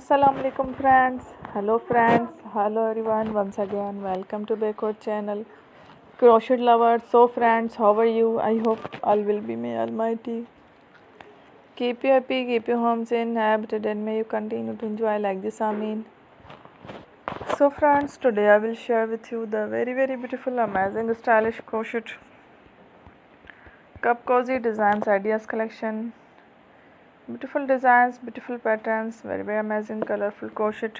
Assalamu alaikum friends. Hello friends. Hello everyone. Once again, welcome to Bakehood channel. Crochet lovers. So friends, how are you? I hope all will be may Almighty. Keep you happy, keep your homes in habited, and may you continue to enjoy like this. Amin. So friends, today I will share with you the very beautiful, amazing, stylish crochet Cupcozy designs ideas collection. Beautiful designs, beautiful patterns, very amazing, colorful crochet,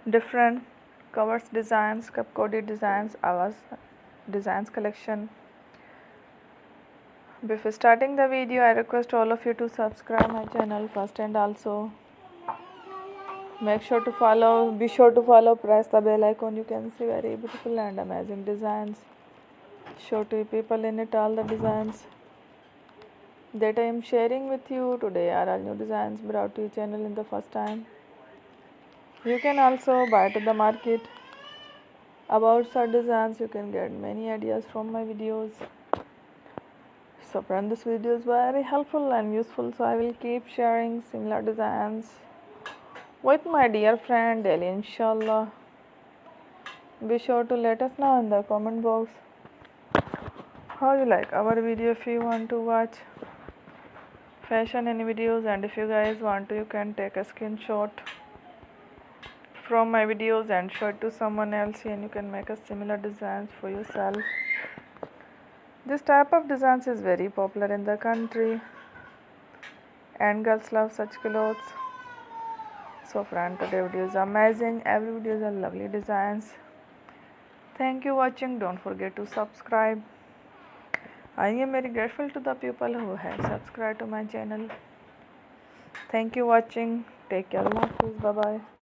different covers designs, cupcoded designs, Awas designs collection. Before starting the video, I request all of you to subscribe my channel first, and also be sure to follow, press the bell icon. You can see very beautiful and amazing designs. Show to people in it all the designs that I am sharing with you today are all new designs brought to your channel in the first time. You can also buy to the market about such designs. You can get many ideas from my videos. So friend, this video is very helpful and useful, so I will keep sharing similar designs with my dear friend daily, inshallah. Be sure to let us know in the comment box how you like our video. If you want to watch fashion any videos, and if you guys want to, you can take a screenshot from my videos and show it to someone else, and you can make a similar designs for yourself. This type of designs is very popular in the country and girls love such clothes. So friend, today video is amazing. Every video is a lovely designs. Thank you watching. Don't forget to subscribe. I am very grateful to the people who have subscribed to my channel. Thank you watching. Take care. Allah Hafiz. Bye bye.